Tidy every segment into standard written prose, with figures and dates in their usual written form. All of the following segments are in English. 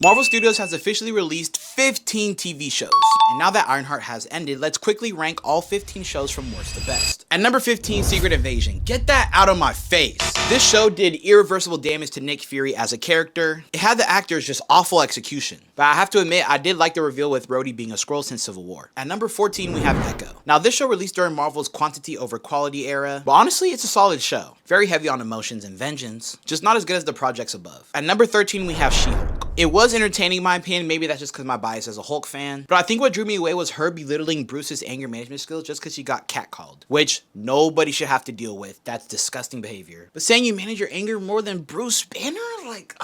Marvel Studios has officially released 15 TV shows, and now that Ironheart has ended, let's quickly rank all 15 shows from worst to best. At number 15, Secret Invasion. Get that out of my face. This show did irreversible damage to Nick Fury as a character. It had the actors just awful execution, but I have to admit, I did like the reveal with Rhodey being a Skrull since Civil War. At number 14, we have Echo. Now, this show released during Marvel's quantity over quality era, but honestly, it's a solid show. Very heavy on emotions and vengeance, just not as good as the projects above. At number 13, we have She-Hulk. It was entertaining in my opinion, maybe that's just because my bias as a Hulk fan, but I think what drew me away was her belittling Bruce's anger management skills just because she got catcalled, which nobody should have to deal with. That's disgusting behavior. But saying you manage your anger more than Bruce Banner? Like,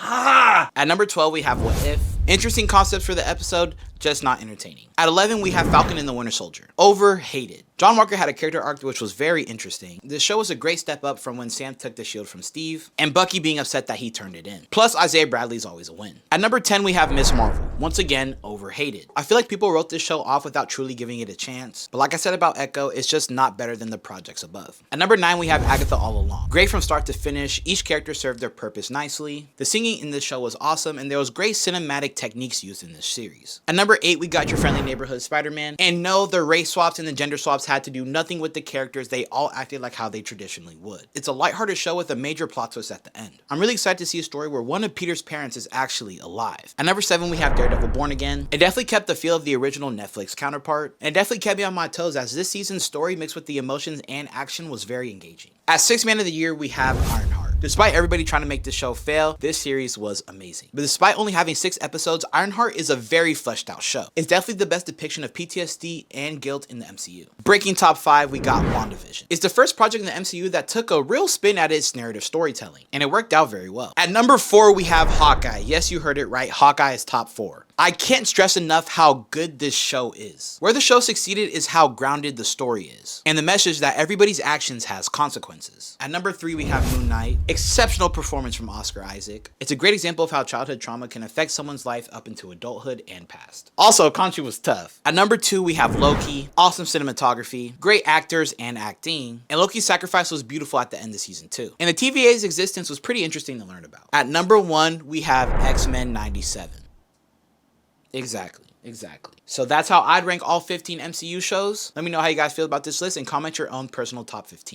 At number 12, we have What If. Interesting concepts for the episode, just not entertaining. At 11, we have Falcon and the Winter Soldier. Overhated. John Walker had a character arc which was very interesting. This show was a great step up from when Sam took the shield from Steve, and Bucky being upset that he turned it in. Plus, Isaiah Bradley's always a win. At number 10, we have Miss Marvel. Once again, overhated. I feel like people wrote this show off without truly giving it a chance, but like I said about Echo, it's just not better than the projects above. At number 9, we have Agatha All Along. Great from start to finish, each character served their purpose nicely. The singing in this show was awesome, and there was great cinematic techniques used in this series. At number 8, we got your friendly neighborhood Spider-Man, and no, the race swaps and the gender swaps had to do nothing with the characters. They all acted like how they traditionally would. It's a lighthearted show with a major plot twist at the end. I'm really excited to see a story where one of Peter's parents is actually alive. At number 7, we have Daredevil Born Again. It definitely kept the feel of the original Netflix counterpart, and it definitely kept me on my toes as this season's story mixed with the emotions and action was very engaging. At 6th Man of the Year, we have Ironheart. Despite everybody trying to make this show fail, this series was amazing. But despite only having 6 episodes, Ironheart is a very fleshed out show. It's definitely the best depiction of PTSD and guilt in the MCU. Breaking top 5, we got WandaVision. It's the first project in the MCU that took a real spin at its narrative storytelling, and it worked out very well. At number 4, we have Hawkeye. Yes, you heard it right, Hawkeye is top 4. I can't stress enough how good this show is. Where the show succeeded is how grounded the story is, and the message that everybody's actions has consequences. At number 3, we have Moon Knight. Exceptional performance from Oscar Isaac. It's a great example of how childhood trauma can affect someone's life up into adulthood and past. Also, Khonshu was tough. At number 2, we have Loki. Awesome cinematography, great actors and acting, and Loki's sacrifice was beautiful at the end of season 2. And the TVA's existence was pretty interesting to learn about. At number 1, we have X-Men 97. Exactly. So that's how I'd rank all 15 MCU shows. Let me know how you guys feel about this list and comment your own personal top 15.